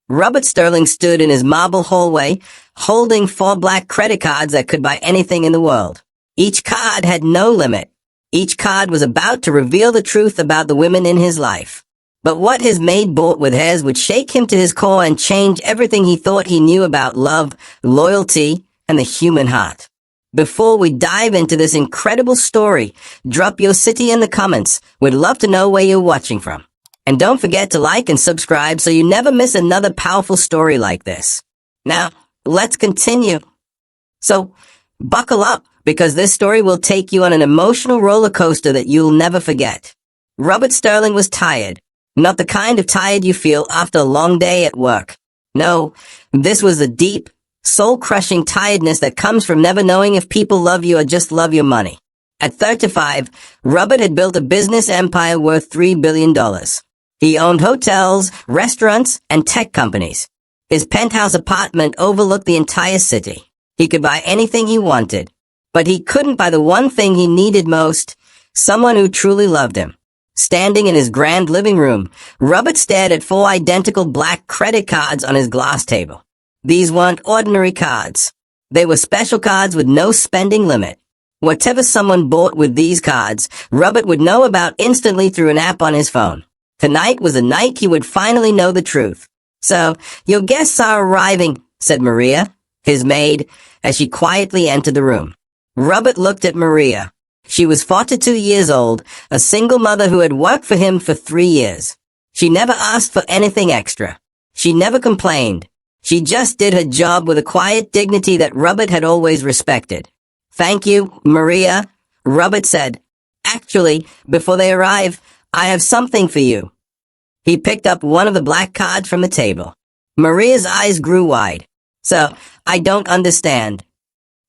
Robert Sterling stood in his marble hallway, holding 4 black credit cards that could buy anything in the world. Each card had no limit. Each card was about to reveal the truth about the women in his life. But what his maid bought with hers would shake him to his core and change everything he thought he knew about love, loyalty, and the human heart. Before we dive into this incredible story, drop your city in the comments. We'd love to know where you're watching from. And don't forget to like and subscribe so you never miss another powerful story like this. Now, let's continue. So, buckle up, because this story will take you on an emotional roller coaster that you'll never forget. Robert Sterling was tired. Not the kind of tired you feel after a long day at work. No, this was a deep, soul-crushing tiredness that comes from never knowing if people love you or just love your money. At 35, Robert had built a business empire worth $3 billion. He owned hotels, restaurants, and tech companies. His penthouse apartment overlooked the entire city. He could buy anything he wanted. But he couldn't buy the one thing he needed most, someone who truly loved him. Standing in his grand living room, Robert stared at 4 identical black credit cards on his glass table. These weren't ordinary cards. They were special cards with no spending limit. Whatever someone bought with these cards, Robert would know about instantly through an app on his phone. Tonight was the night he would finally know the truth. "So, your guests are arriving," said Maria, his maid, as she quietly entered the room. Robert looked at Maria. She was 42 years old, a single mother who had worked for him for 3 years. She never asked for anything extra. She never complained. She just did her job with a quiet dignity that Robert had always respected. "Thank you, Maria," Robert said. "Actually, before they arrive, I have something for you." He picked up one of the black cards from the table. Maria's eyes grew wide. "So, I don't understand."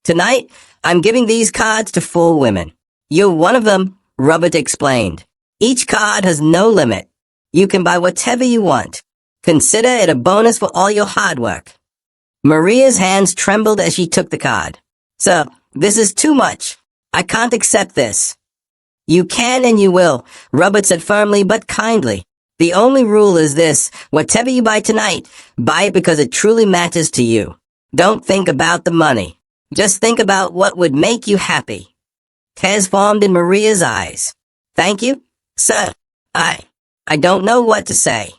"Tonight, I'm giving these cards to 4 women. You're one of them," Robert explained. "Each card has no limit. You can buy whatever you want. Consider it a bonus for all your hard work." Maria's hands trembled as she took the card. "So, this is too much. I can't accept this." "You can and you will," Robert said firmly but kindly. "The only rule is this: whatever you buy tonight, buy it because it truly matters to you. Don't think about the money. Just think about what would make you happy." Tears formed in Maria's eyes. "Thank you, sir. I don't know what to say."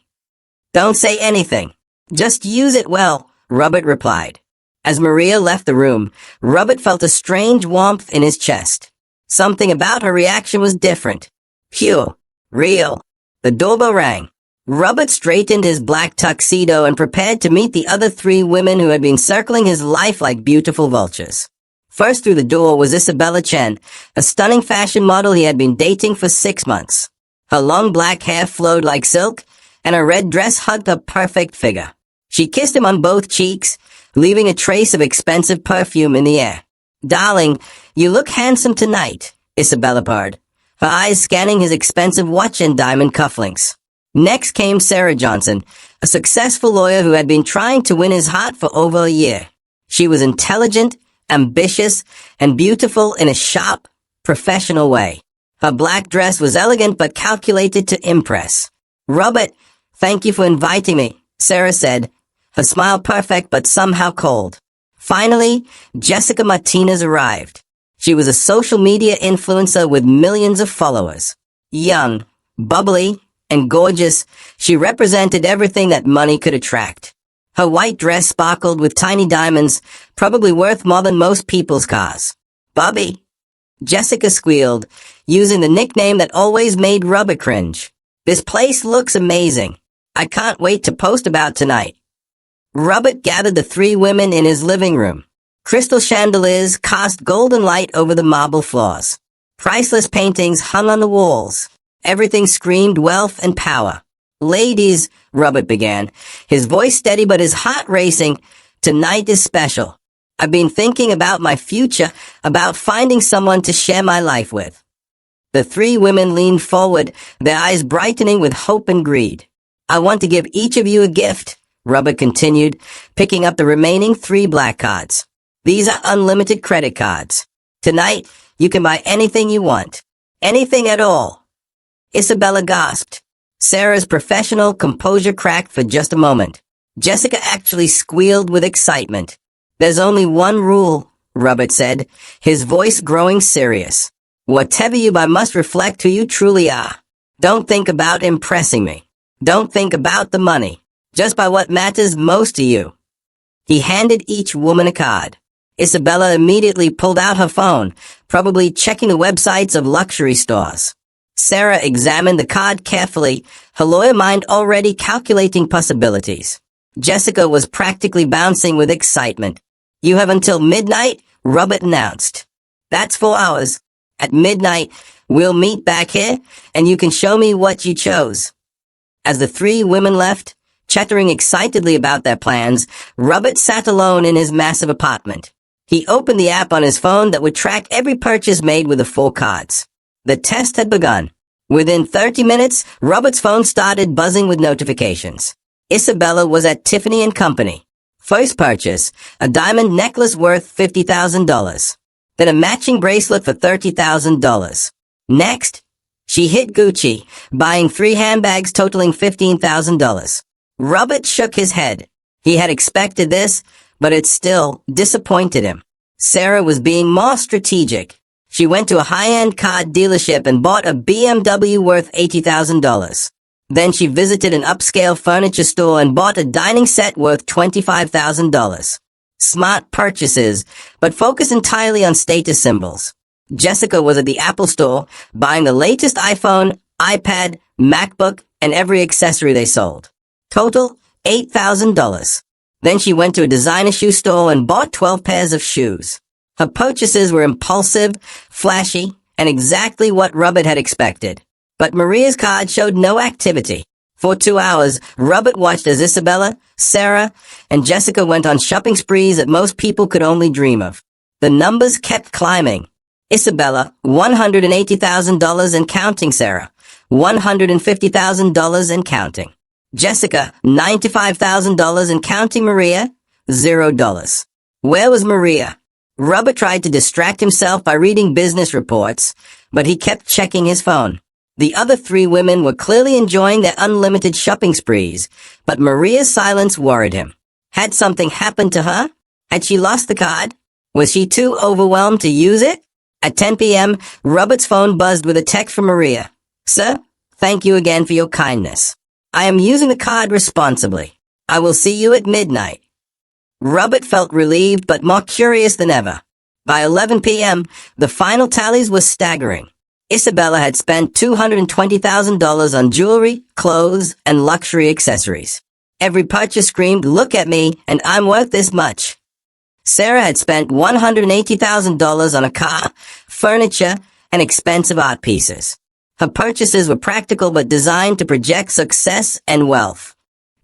"Don't say anything. Just use it well," Robert replied. As Maria left the room, Robert felt a strange warmth in his chest. Something about her reaction was different. Pure. Real. The doorbell rang. Robert straightened his black tuxedo and prepared to meet the other 3 women who had been circling his life like beautiful vultures. First through the door was Isabella Chen, a stunning fashion model he had been dating for 6 months. Her long black hair flowed like silk, and her red dress hugged her perfect figure. She kissed him on both cheeks, leaving a trace of expensive perfume in the air. "Darling, you look handsome tonight," Isabella purred, her eyes scanning his expensive watch and diamond cufflinks. Next came Sarah Johnson, a successful lawyer who had been trying to win his heart for over a year. She was intelligent, ambitious, and beautiful in a sharp, professional way. Her black dress was elegant but calculated to impress. "Robert, thank you for inviting me," Sarah said, her smile perfect but somehow cold. Finally, Jessica Martinez arrived. She was a social media influencer with millions of followers. Young, bubbly, and gorgeous, she represented everything that money could attract. Her white dress sparkled with tiny diamonds, probably worth more than most people's cars. "Bobby," Jessica squealed, using the nickname that always made Robert cringe. "This place looks amazing. I can't wait to post about tonight." Robert gathered the 3 women in his living room. Crystal chandeliers cast golden light over the marble floors. Priceless paintings hung on the walls. Everything screamed wealth and power. "Ladies," Robert began, his voice steady but his heart racing, "tonight is special. I've been thinking about my future, about finding someone to share my life with." The 3 women leaned forward, their eyes brightening with hope and greed. "I want to give each of you a gift," Robert continued, picking up the remaining 3 black cards. "These are unlimited credit cards. Tonight, you can buy anything you want. Anything at all." Isabella gasped. Sarah's professional composure cracked for just a moment. Jessica actually squealed with excitement. There's only one rule, Robert said, his voice growing serious. Whatever you buy must reflect who you truly are. Don't think about impressing me. Don't think about the money. Just buy what matters most to you. He handed each woman a card. Isabella immediately pulled out her phone, probably checking the websites of luxury stores. Sarah examined the card carefully, her lawyer mind already calculating possibilities. Jessica was practically bouncing with excitement. You have until midnight, Robert announced. That's 4 hours. At midnight, we'll meet back here, and you can show me what you chose. As the three women left, chattering excitedly about their plans, Robert sat alone in his massive apartment. He opened the app on his phone that would track every purchase made with the 4 cards. The test had begun. Within 30 minutes, Robert's phone started buzzing with notifications. Isabella was at Tiffany & Company. First purchase, a diamond necklace worth $50,000. Then a matching bracelet for $30,000. Next, she hit Gucci, buying 3 handbags totaling $15,000. Robert shook his head. He had expected this, but it still disappointed him. Sarah was being more strategic. She went to a high-end car dealership and bought a BMW worth $80,000. Then she visited an upscale furniture store and bought a dining set worth $25,000. Smart purchases, but focused entirely on status symbols. Jessica was at the Apple store, buying the latest iPhone, iPad, MacBook, and every accessory they sold. Total, $8,000. Then she went to a designer shoe store and bought 12 pairs of shoes. Her purchases were impulsive, flashy, and exactly what Robert had expected. But Maria's card showed no activity. For 2 hours, Robert watched as Isabella, Sarah, and Jessica went on shopping sprees that most people could only dream of. The numbers kept climbing. Isabella, $180,000 and counting. Sarah, $150,000 and counting. Jessica, $95,000 and counting. Maria, $0. Where was Maria? Robert tried to distract himself by reading business reports, but he kept checking his phone. The other 3 women were clearly enjoying their unlimited shopping sprees, but Maria's silence worried him. Had something happened to her? Had she lost the card? Was she too overwhelmed to use it? At 10 p.m., Robert's phone buzzed with a text from Maria. Sir, thank you again for your kindness. I am using the card responsibly. I will see you at midnight. Robert felt relieved but more curious than ever. By 11 p.m., the final tallies were staggering. Isabella had spent $220,000 on jewelry, clothes, and luxury accessories. Every purchase screamed, look at me, and I'm worth this much. Sarah had spent $180,000 on a car, furniture, and expensive art pieces. Her purchases were practical but designed to project success and wealth.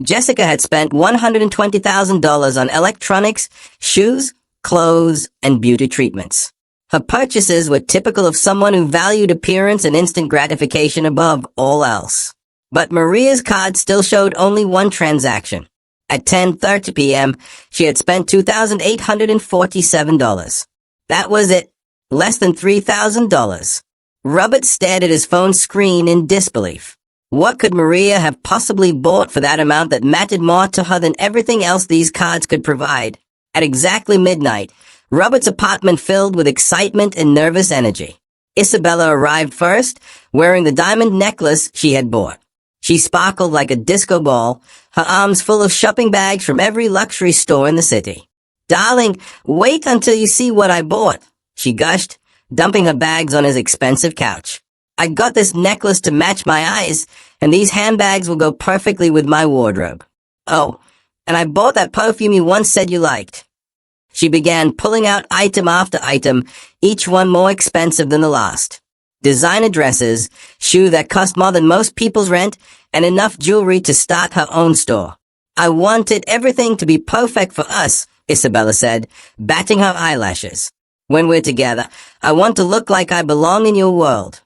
Jessica had spent $120,000 on electronics, shoes, clothes, and beauty treatments. Her purchases were typical of someone who valued appearance and instant gratification above all else. But Maria's card still showed only one transaction. At 10:30 p.m., she had spent $2,847. That was it. Less than $3,000. Robert stared at his phone screen in disbelief. What could Maria have possibly bought for that amount that mattered more to her than everything else these cards could provide? At exactly midnight, Robert's apartment filled with excitement and nervous energy. Isabella arrived first, wearing the diamond necklace she had bought. She sparkled like a disco ball, her arms full of shopping bags from every luxury store in the city. Darling, wait until you see what I bought, she gushed, dumping her bags on his expensive couch. I got this necklace to match my eyes, and these handbags will go perfectly with my wardrobe. Oh, and I bought that perfume you once said you liked. She began pulling out item after item, each one more expensive than the last. Designer dresses, shoes that cost more than most people's rent, and enough jewelry to start her own store. I wanted everything to be perfect for us, Isabella said, batting her eyelashes. When we're together, I want to look like I belong in your world.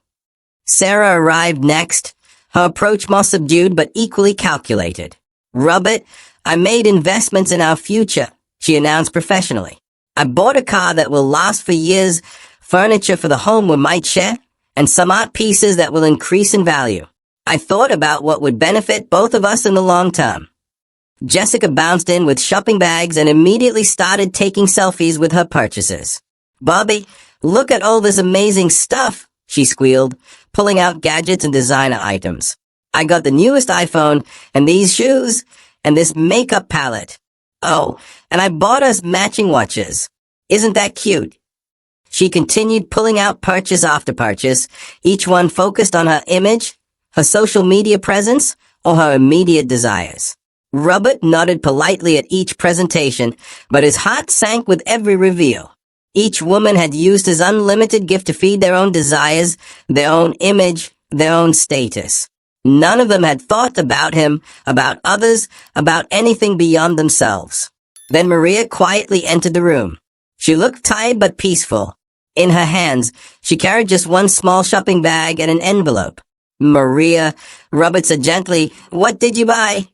Sarah arrived next, her approach more subdued but equally calculated. Robert, I made investments in our future, she announced professionally. I bought a car that will last for years, furniture for the home we might share, and some art pieces that will increase in value. I thought about what would benefit both of us in the long term. Jessica bounced in with shopping bags and immediately started taking selfies with her purchases. "Bobby, look at all this amazing stuff," she squealed, pulling out gadgets and designer items. "I got the newest iPhone, and these shoes, and this makeup palette. Oh, and I bought us matching watches. Isn't that cute?" She continued pulling out purchase after purchase, each one focused on her image, her social media presence, or her immediate desires. Robert nodded politely at each presentation, but his heart sank with every reveal. Each woman had used his unlimited gift to feed their own desires, their own image, their own status. None of them had thought about him, about others, about anything beyond themselves. Then Maria quietly entered the room. She looked tired but peaceful. In her hands, she carried just one small shopping bag and an envelope. "Maria," Robert said gently, "what did you buy?"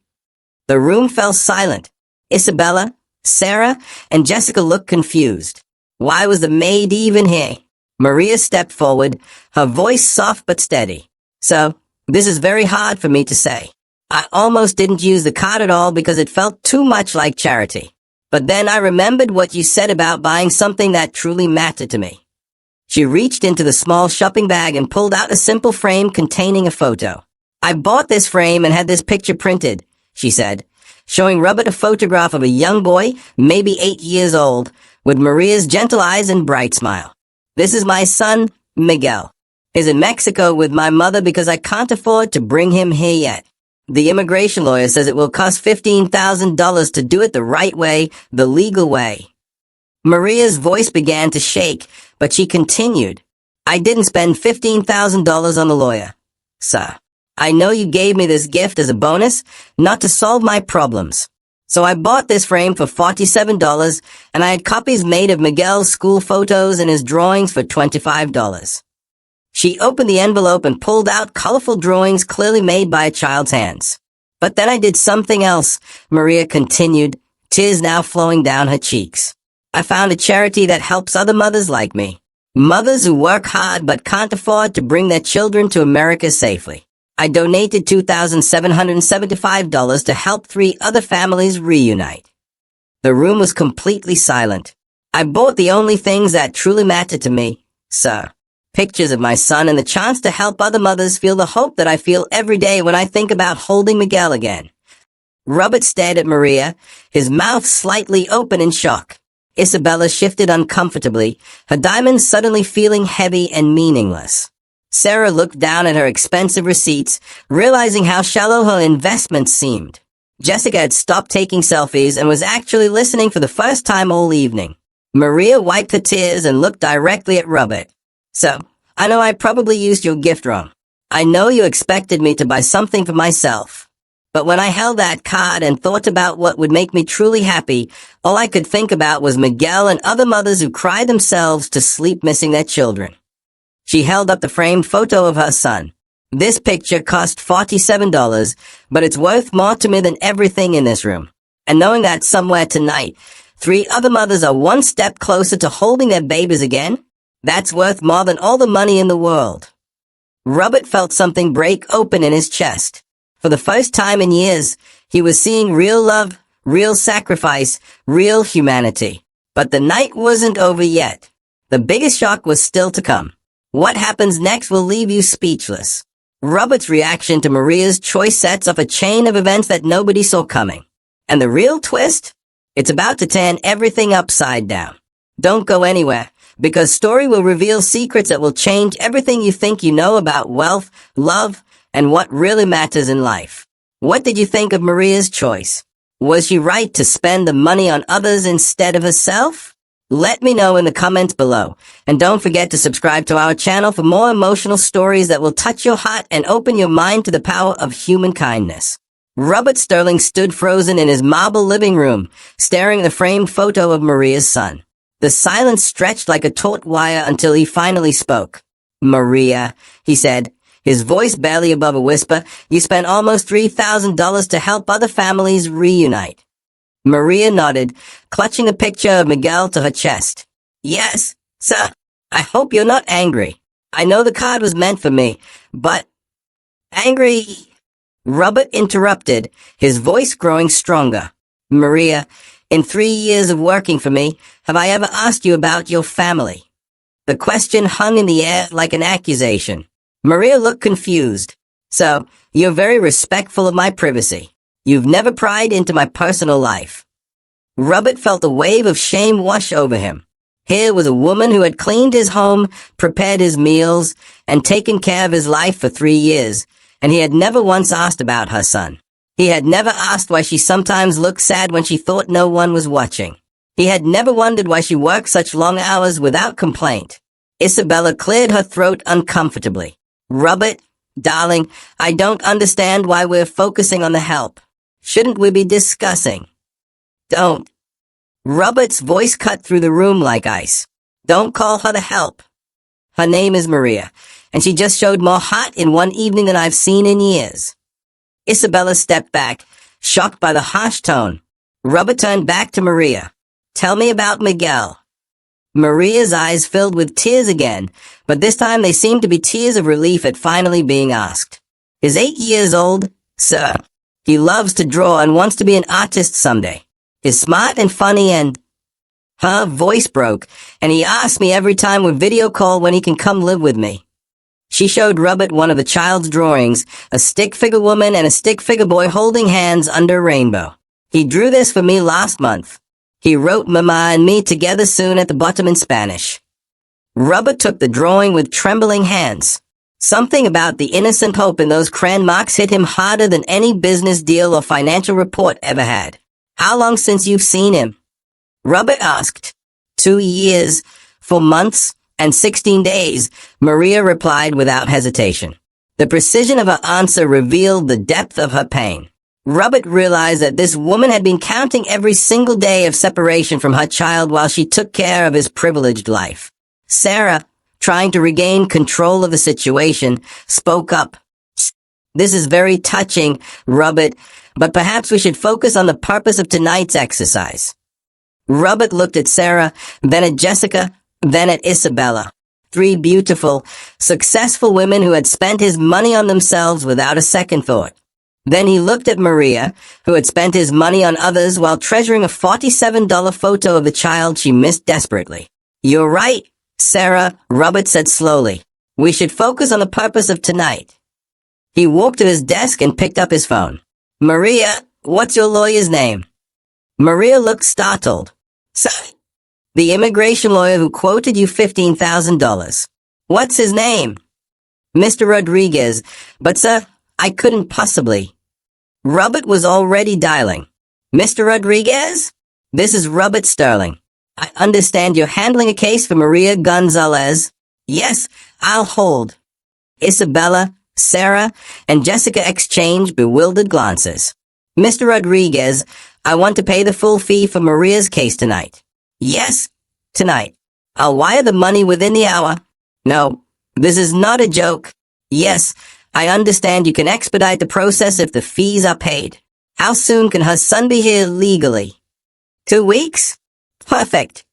The room fell silent. Isabella, Sarah, and Jessica looked confused. Why was the maid even here? Maria stepped forward, her voice soft but steady. "So, this is very hard for me to say. I almost didn't use the card at all because it felt too much like charity. But then I remembered what you said about buying something that truly mattered to me." She reached into the small shopping bag and pulled out a simple frame containing a photo. "I bought this frame and had this picture printed," she said, showing Robert a photograph of a young boy, maybe 8 years old, with Maria's gentle eyes and bright smile. "This is my son, Miguel. He's in Mexico with my mother because I can't afford to bring him here yet. The immigration lawyer says it will cost $15,000 to do it the right way, the legal way." Maria's voice began to shake, but she continued, "I didn't spend $15,000 on the lawyer, sir. I know you gave me this gift as a bonus, not to solve my problems. So I bought this frame for $47, and I had copies made of Miguel's school photos and his drawings for $25. She opened the envelope and pulled out colorful drawings clearly made by a child's hands. "But then I did something else," Maria continued, tears now flowing down her cheeks. "I found a charity that helps other mothers like me. Mothers who work hard but can't afford to bring their children to America safely. I donated $2,775 to help 3 other families reunite." The room was completely silent. "I bought the only things that truly matter to me, sir. Pictures of my son and the chance to help other mothers feel the hope that I feel every day when I think about holding Miguel again." Robert stared at Maria, his mouth slightly open in shock. Isabella shifted uncomfortably, her diamonds suddenly feeling heavy and meaningless. Sarah looked down at her expensive receipts, realizing how shallow her investments seemed. Jessica had stopped taking selfies and was actually listening for the first time all evening. Maria wiped her tears and looked directly at Robert. "So, I know I probably used your gift wrong. I know you expected me to buy something for myself. But when I held that card and thought about what would make me truly happy, all I could think about was Miguel and other mothers who cry themselves to sleep missing their children." She held up the framed photo of her son. "This picture cost $47, but it's worth more to me than everything in this room. And knowing that somewhere tonight, 3 other mothers are one step closer to holding their babies again, that's worth more than all the money in the world." Robert felt something break open in his chest. For the first time in years, he was seeing real love, real sacrifice, real humanity. But the night wasn't over yet. The biggest shock was still to come. What happens next will leave you speechless. Robert's reaction to Maria's choice sets off a chain of events that nobody saw coming. And the real twist? It's about to turn everything upside down. Don't go anywhere, because story will reveal secrets that will change everything you think you know about wealth, love, and what really matters in life. What did you think of Maria's choice? Was she right to spend the money on others instead of herself? Let me know in the comments below. And don't forget to subscribe to our channel for more emotional stories that will touch your heart and open your mind to the power of human kindness. Robert Sterling stood frozen in his marble living room, staring at the framed photo of Maria's son. The silence stretched like a taut wire until he finally spoke. "Maria," he said, his voice barely above a whisper, "you spent almost $3,000 to help other families reunite." Maria nodded, clutching a picture of Miguel to her chest. "Yes, sir. I hope you're not angry. I know the card was meant for me, but..." "Angry?" Robert interrupted, his voice growing stronger. Maria, in 3 years of working for me, have I ever asked you about your family? The question hung in the air like an accusation. Maria looked confused. So, you're very respectful of my privacy. You've never pried into my personal life. Robert felt a wave of shame wash over him. Here was a woman who had cleaned his home, prepared his meals, and taken care of his life for 3 years, and he had never once asked about her son. He had never asked why she sometimes looked sad when she thought no one was watching. He had never wondered why she worked such long hours without complaint. Isabella cleared her throat uncomfortably. Robert, darling, I don't understand why we're focusing on the help. Shouldn't we be discussing? Don't. Robert's voice cut through the room like ice. Don't call her the help. Her name is Maria, and she just showed more heart in one evening than I've seen in years. Isabella stepped back, shocked by the harsh tone. Robert turned back to Maria. Tell me about Miguel. Maria's eyes filled with tears again, but this time they seemed to be tears of relief at finally being asked. He's 8 years old, sir. He loves to draw and wants to be an artist someday. He's smart and funny and... Her voice broke, and he asks me every time we video call when he can come live with me. She showed Robert one of the child's drawings, a stick figure woman and a stick figure boy holding hands under a rainbow. He drew this for me last month. He wrote Mama and me together soon at the bottom in Spanish. Robert took the drawing with trembling hands. Something about the innocent hope in those crayon marks hit him harder than any business deal or financial report ever had. How long since you've seen him? Robert asked. 2 years, 4 months, and 16 days, Maria replied without hesitation. The precision of her answer revealed the depth of her pain. Robert realized that this woman had been counting every single day of separation from her child while she took care of his privileged life. Sarah, trying to regain control of the situation, spoke up. This is very touching, Robert, but perhaps we should focus on the purpose of tonight's exercise. Robert looked at Sarah, then at Jessica, then at Isabella. 3 beautiful, successful women who had spent his money on themselves without a second thought. Then he looked at Maria, who had spent his money on others while treasuring a $47 photo of the child she missed desperately. You're right, Sarah, Robert said slowly. We should focus on the purpose of tonight. He walked to his desk and picked up his phone. Maria, what's your lawyer's name? Maria looked startled. Sir, the immigration lawyer who quoted you $15,000. What's his name? Mr. Rodriguez, but sir, I couldn't possibly. Robert was already dialing. Mr. Rodriguez? This is Robert Sterling. I understand you're handling a case for Maria Gonzalez. Yes, I'll hold. Isabella, Sarah, and Jessica exchanged bewildered glances. Mr. Rodriguez, I want to pay the full fee for Maria's case tonight. Yes, tonight. I'll wire the money within the hour. No, this is not a joke. Yes, I understand you can expedite the process if the fees are paid. How soon can her son be here legally? 2 weeks? Perfect.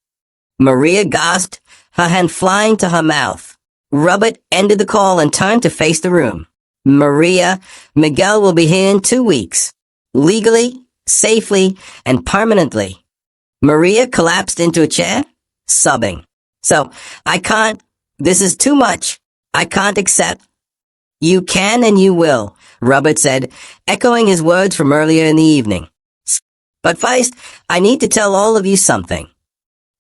Maria gasped, her hand flying to her mouth. Robert ended the call and turned to face the room. Maria, Miguel will be here in 2 weeks. Legally, safely, and permanently. Maria collapsed into a chair, sobbing. So, I can't. This is too much. I can't accept. You can and you will, Robert said, echoing his words from earlier in the evening. But first, I need to tell all of you something.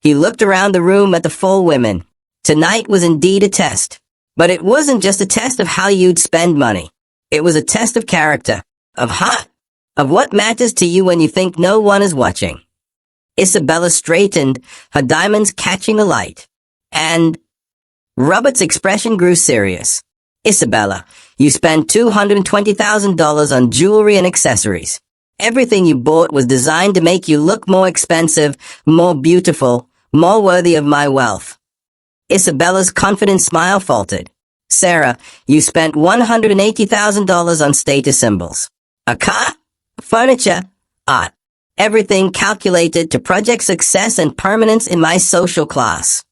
He looked around the room at the 4 women. Tonight was indeed a test. But it wasn't just a test of how you'd spend money. It was a test of character, of heart, of what matters to you when you think no one is watching. Isabella straightened, her diamonds catching the light. And Robert's expression grew serious. Isabella, you spent $220,000 on jewelry and accessories. Everything you bought was designed to make you look more expensive, more beautiful, more worthy of my wealth. Isabella's confident smile faltered. Sarah, you spent $180,000 on status symbols. A car, furniture, art. Everything calculated to project success and permanence in my social class.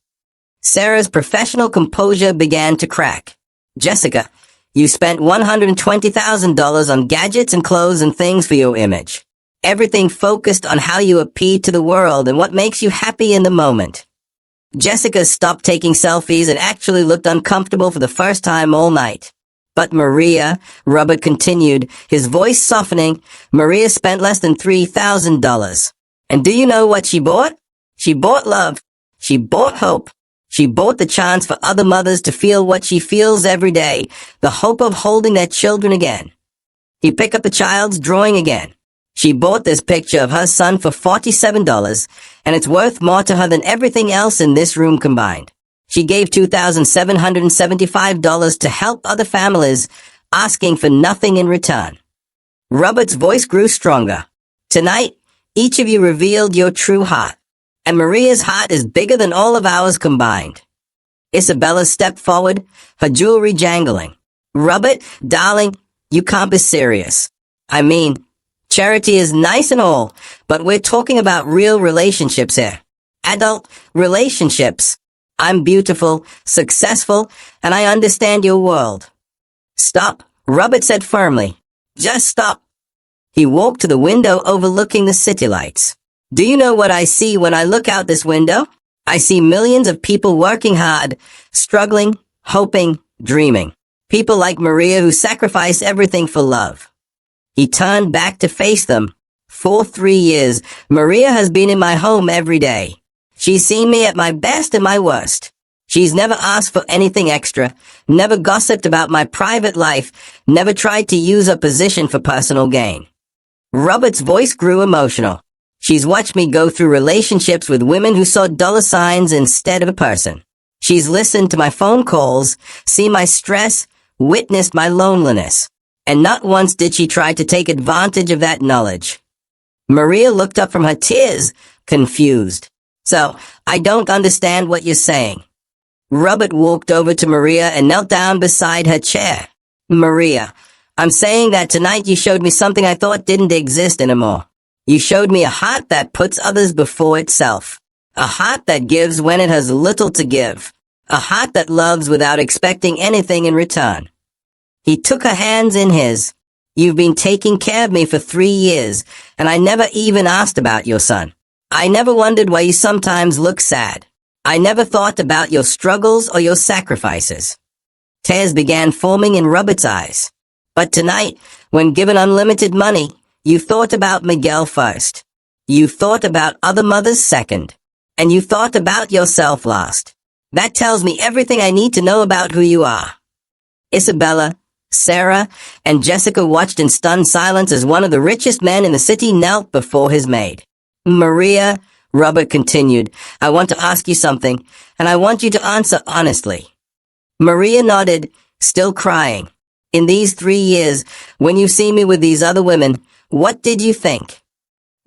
Sarah's professional composure began to crack. Jessica, You spent $120,000 on gadgets and clothes and things for your image. Everything focused on how you appear to the world and what makes you happy in the moment. Jessica stopped taking selfies and actually looked uncomfortable for the first time all night. But Maria, Robert continued, his voice softening, Maria spent less than $3,000. And do you know what she bought? She bought love. She bought hope. She bought the chance for other mothers to feel what she feels every day, the hope of holding their children again. He picked up the child's drawing again. She bought this picture of her son for $47, and it's worth more to her than everything else in this room combined. She gave $2,775 to help other families, asking for nothing in return. Robert's voice grew stronger. Tonight, each of you revealed your true heart, and Maria's heart is bigger than all of ours combined. Isabella stepped forward, her jewelry jangling. Robert, darling, you can't be serious. I mean, charity is nice and all, but we're talking about real relationships here. Adult relationships. I'm beautiful, successful, and I understand your world. Stop, Robert said firmly. Just stop. He walked to the window overlooking the city lights. Do you know what I see when I look out this window? I see millions of people working hard, struggling, hoping, dreaming. People like Maria who sacrifice everything for love. He turned back to face them. For 3 years, Maria has been in my home every day. She's seen me at my best and my worst. She's never asked for anything extra, never gossiped about my private life, never tried to use her position for personal gain. Robert's voice grew emotional. She's watched me go through relationships with women who saw dollar signs instead of a person. She's listened to my phone calls, seen my stress, witnessed my loneliness. And not once did she try to take advantage of that knowledge. Maria looked up from her tears, confused. So, I don't understand what you're saying. Robert walked over to Maria and knelt down beside her chair. Maria, I'm saying that tonight you showed me something I thought didn't exist anymore. You showed me a heart that puts others before itself. A heart that gives when it has little to give. A heart that loves without expecting anything in return. He took her hands in his. You've been taking care of me for 3 years, and I never even asked about your son. I never wondered why you sometimes look sad. I never thought about your struggles or your sacrifices. Tears began forming in Robert's eyes. But tonight, when given unlimited money, you thought about Miguel first. You thought about other mothers second. And you thought about yourself last. That tells me everything I need to know about who you are. Isabella, Sarah, and Jessica watched in stunned silence as one of the richest men in the city knelt before his maid. Maria, Robert continued, I want to ask you something, and I want you to answer honestly. Maria nodded, still crying. In these 3 years, when you see me with these other women, what did you think?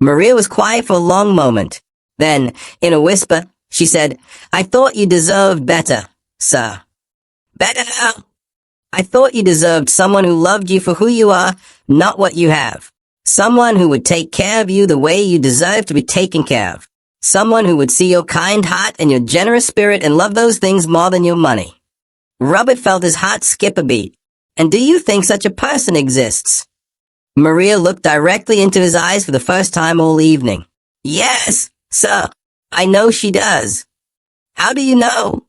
Maria was quiet for a long moment. Then, in a whisper, she said, I thought you deserved better, sir. Better how? I thought you deserved someone who loved you for who you are, not what you have. Someone who would take care of you the way you deserve to be taken care of. Someone who would see your kind heart and your generous spirit and love those things more than your money. Robert felt his heart skip a beat. And do you think such a person exists? Maria looked directly into his eyes for the first time all evening. Yes, sir. I know she does. How do you know?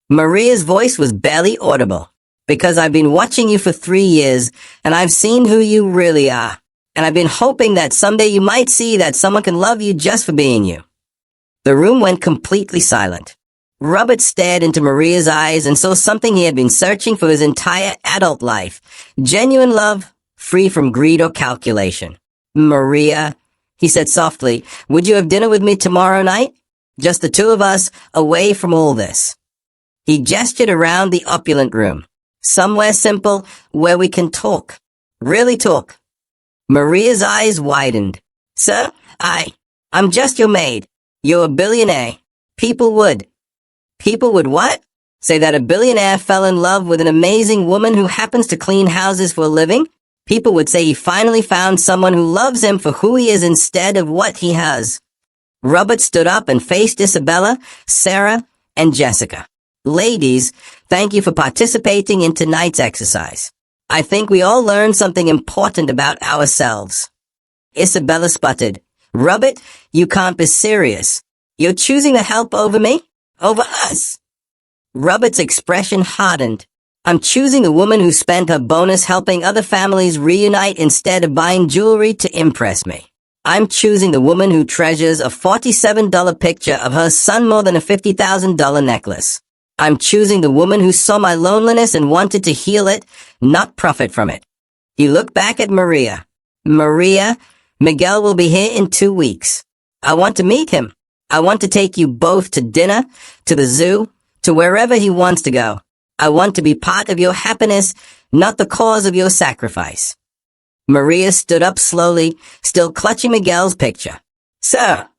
Maria's voice was barely audible. Because I've been watching you for 3 years, and I've seen who you really are. And I've been hoping that someday you might see that someone can love you just for being you. The room went completely silent. Robert stared into Maria's eyes and saw something he had been searching for his entire adult life. Genuine love, free from greed or calculation. Maria, he said softly, would you have dinner with me tomorrow night? Just the two of us, away from all this. He gestured around the opulent room. Somewhere simple, where we can talk. Really talk. Maria's eyes widened. Sir, I'm just your maid. You're a billionaire. People would what? Say that a billionaire fell in love with an amazing woman who happens to clean houses for a living? People would say he finally found someone who loves him for who he is instead of what he has. Robert stood up and faced Isabella, Sarah, and Jessica. Ladies, thank you for participating in tonight's exercise. I think we all learned something important about ourselves. Isabella sputtered. Robert, you can't be serious. You're choosing to help over me? Over us? Robert's expression hardened. I'm choosing the woman who spent her bonus helping other families reunite instead of buying jewelry to impress me. I'm choosing the woman who treasures a $47 picture of her son more than a $50,000 necklace. I'm choosing the woman who saw my loneliness and wanted to heal it, not profit from it. He looked back at Maria. Maria, Miguel will be here in 2 weeks. I want to meet him. I want to take you both to dinner, to the zoo, to wherever he wants to go. I want to be part of your happiness, not the cause of your sacrifice. Maria stood up slowly, still clutching Miguel's picture. Sir,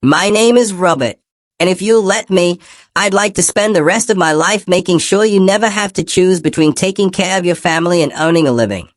my name is Robert, and if you'll let me, I'd like to spend the rest of my life making sure you never have to choose between taking care of your family and owning a living.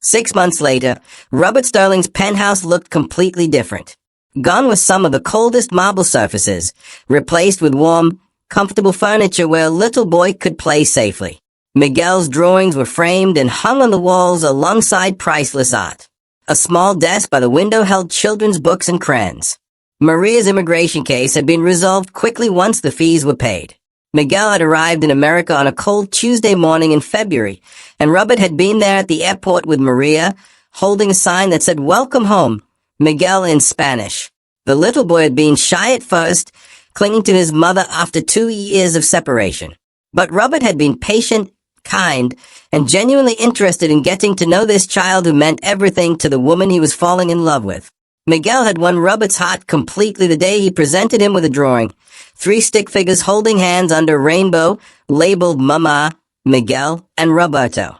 6 months later, Robert Sterling's penthouse looked completely different. Gone were some of the coldest marble surfaces, replaced with warm, comfortable furniture where a little boy could play safely. Miguel's drawings were framed and hung on the walls alongside priceless art. A small desk by the window held children's books and crayons. Maria's immigration case had been resolved quickly once the fees were paid. Miguel had arrived in America on a cold Tuesday morning in February, and Robert had been there at the airport with Maria, holding a sign that said, "Welcome home, Miguel," in Spanish. The little boy had been shy at first, clinging to his mother after 2 years of separation. But Robert had been patient, kind, and genuinely interested in getting to know this child who meant everything to the woman he was falling in love with. Miguel had won Robert's heart completely the day he presented him with a drawing. 3 stick figures holding hands under a rainbow, labeled Mama, Miguel, and Roberto.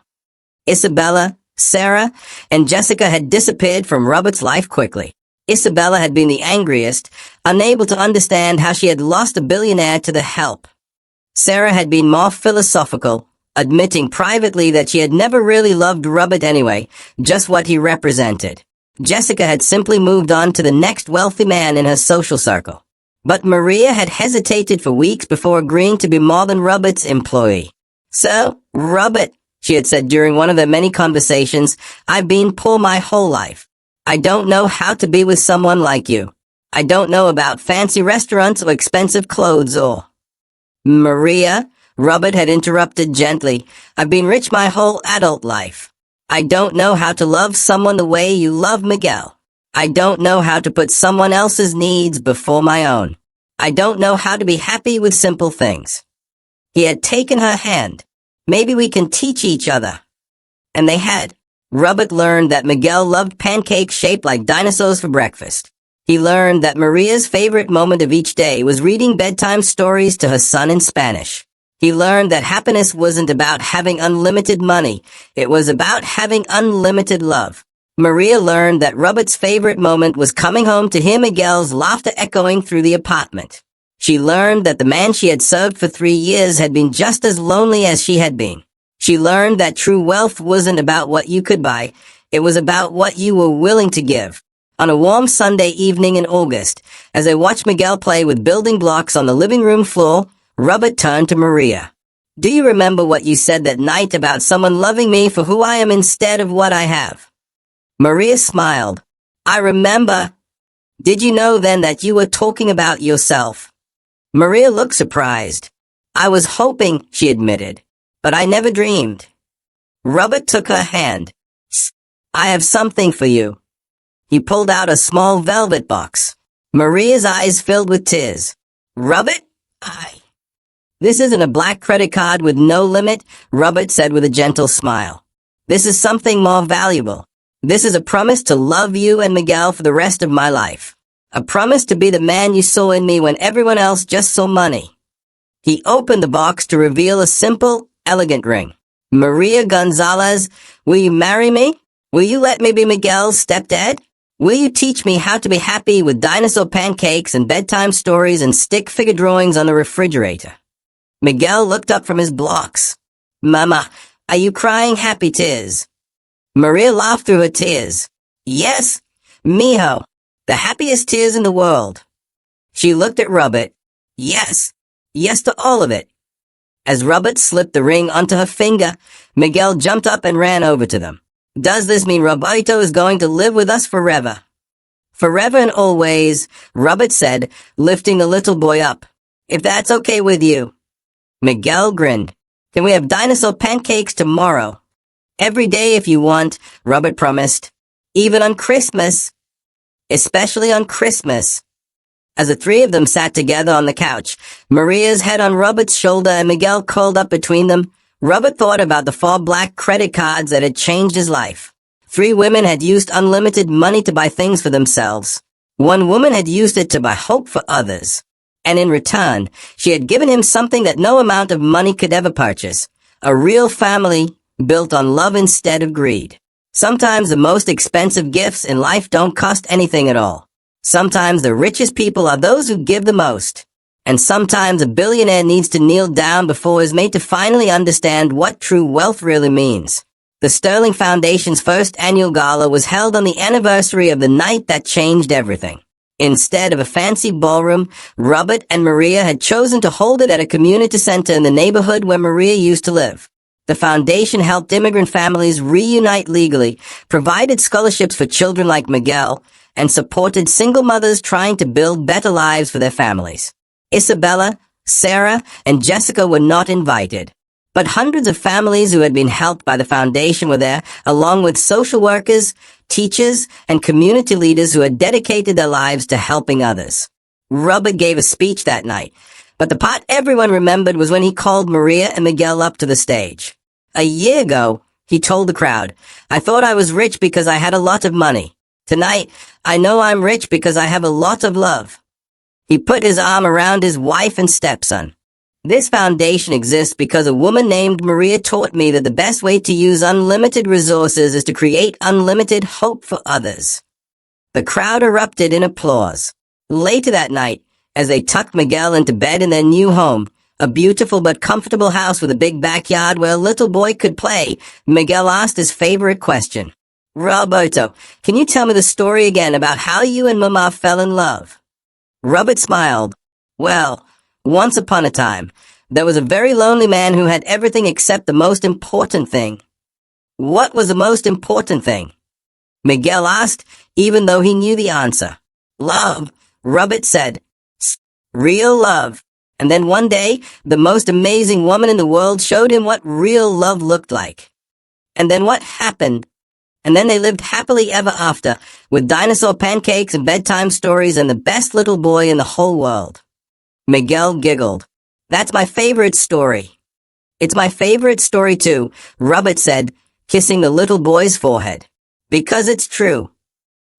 Isabella, Sarah, and Jessica had disappeared from Robert's life quickly. Isabella had been the angriest, unable to understand how she had lost a billionaire to the help. Sarah had been more philosophical, admitting privately that she had never really loved Robert anyway, just what he represented. Jessica had simply moved on to the next wealthy man in her social circle. But Maria had hesitated for weeks before agreeing to be more than Robert's employee. "So, Robert," she had said during one of their many conversations, "I've been poor my whole life. I don't know how to be with someone like you. I don't know about fancy restaurants or expensive clothes or—" "Maria," Robert had interrupted gently, "I've been rich my whole adult life. I don't know how to love someone the way you love Miguel. I don't know how to put someone else's needs before my own. I don't know how to be happy with simple things." He had taken her hand. "Maybe we can teach each other." And they had. Robert learned that Miguel loved pancakes shaped like dinosaurs for breakfast. He learned that Maria's favorite moment of each day was reading bedtime stories to her son in Spanish. He learned that happiness wasn't about having unlimited money. It was about having unlimited love. Maria learned that Robert's favorite moment was coming home to hear Miguel's laughter echoing through the apartment. She learned that the man she had served for 3 years had been just as lonely as she had been. She learned that true wealth wasn't about what you could buy. It was about what you were willing to give. On a warm Sunday evening in August, as they watched Miguel play with building blocks on the living room floor, Robert turned to Maria. "Do you remember what you said that night about someone loving me for who I am instead of what I have?" Maria smiled. "I remember. Did you know then that you were talking about yourself?" Maria looked surprised. "I was hoping," she admitted, "but I never dreamed." Robert took her hand. "I have something for you." He pulled out a small velvet box. Maria's eyes filled with tears. "Robert, This isn't a black credit card with no limit," Robert said with a gentle smile. "This is something more valuable. This is a promise to love you and Miguel for the rest of my life. A promise to be the man you saw in me when everyone else just saw money." He opened the box to reveal a simple, elegant ring. "Maria Gonzalez, will you marry me? Will you let me be Miguel's stepdad? Will you teach me how to be happy with dinosaur pancakes and bedtime stories and stick figure drawings on the refrigerator?" Miguel looked up from his blocks. "Mama, are you crying happy tears?" Maria laughed through her tears. "Yes, mijo, the happiest tears in the world." She looked at Robert. "Yes, yes to all of it." As Robert slipped the ring onto her finger, Miguel jumped up and ran over to them. Does this mean Roberto is going to live with us forever? Forever and always, Robert said, lifting the little boy up. If that's okay with you. Miguel grinned. Can we have dinosaur pancakes tomorrow? Every day if you want, Robert promised. Even on Christmas. Especially on Christmas. As the three of them sat together on the couch, Maria's head on Robert's shoulder and Miguel curled up between them, Robert thought about the 4 black credit cards that had changed his life. 3 women had used unlimited money to buy things for themselves. 1 woman had used it to buy hope for others. And in return, she had given him something that no amount of money could ever purchase. A real family built on love instead of greed. Sometimes the most expensive gifts in life don't cost anything at all. Sometimes the richest people are those who give the most. And sometimes a billionaire needs to kneel down before his mate to finally understand what true wealth really means. The Sterling Foundation's first annual gala was held on the anniversary of the night that changed everything. Instead of a fancy ballroom, Robert and Maria had chosen to hold it at a community center in the neighborhood where Maria used to live. The foundation helped immigrant families reunite legally, provided scholarships for children like Miguel, and supported single mothers trying to build better lives for their families. Isabella, Sarah, and Jessica were not invited. But hundreds of families who had been helped by the foundation were there, along with social workers, teachers, and community leaders who had dedicated their lives to helping others. Robert gave a speech that night, but the part everyone remembered was when he called Maria and Miguel up to the stage. A year ago, he told the crowd, I thought I was rich because I had a lot of money. Tonight, I know I'm rich because I have a lot of love. He put his arm around his wife and stepson. This foundation exists because a woman named Maria taught me that the best way to use unlimited resources is to create unlimited hope for others. The crowd erupted in applause. Later that night, as they tucked Miguel into bed in their new home, a beautiful but comfortable house with a big backyard where a little boy could play, Miguel asked his favorite question. Roberto, can you tell me the story again about how you and Mama fell in love? Robert smiled. Well, once upon a time, there was a very lonely man who had everything except the most important thing. What was the most important thing? Miguel asked, even though he knew the answer. Love, Robert said. Real love. And then one day, the most amazing woman in the world showed him what real love looked like. And then what happened? And then they lived happily ever after, with dinosaur pancakes and bedtime stories and the best little boy in the whole world. Miguel giggled. That's my favorite story. It's my favorite story too, Robert said, kissing the little boy's forehead. Because it's true.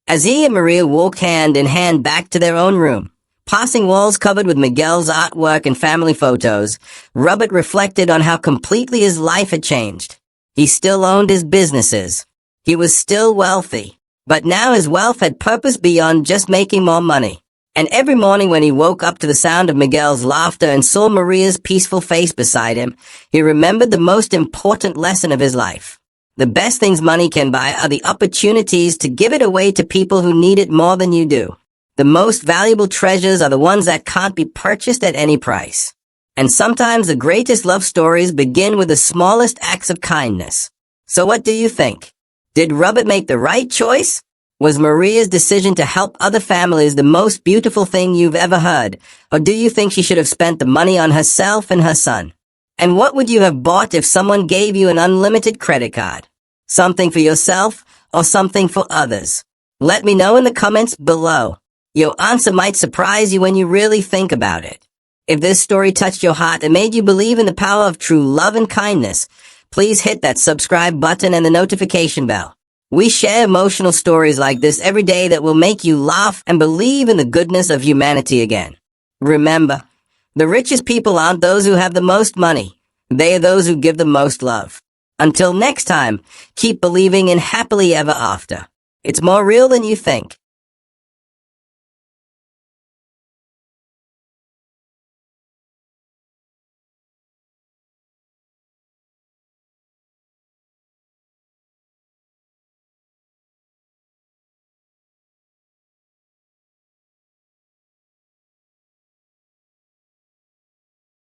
As he and Maria walked hand in hand back to their own room, passing walls covered with Miguel's artwork and family photos, Robert reflected on how completely his life had changed. He still owned his businesses. He was still wealthy, but now his wealth had purpose beyond just making more money. And every morning when he woke up to the sound of Miguel's laughter and saw Maria's peaceful face beside him, he remembered the most important lesson of his life. The best things money can buy are the opportunities to give it away to people who need it more than you do. The most valuable treasures are the ones that can't be purchased at any price. And sometimes the greatest love stories begin with the smallest acts of kindness. So what do you think? Did Robert make the right choice? Was Maria's decision to help other families the most beautiful thing you've ever heard? Or do you think she should have spent the money on herself and her son? And what would you have bought if someone gave you an unlimited credit card? Something for yourself or something for others? Let me know in the comments below. Your answer might surprise you when you really think about it. If this story touched your heart and made you believe in the power of true love and kindness, please hit that subscribe button and the notification bell. We share emotional stories like this every day that will make you laugh and believe in the goodness of humanity again. Remember, the richest people aren't those who have the most money. They are those who give the most love. Until next time, keep believing in happily ever after. It's more real than you think.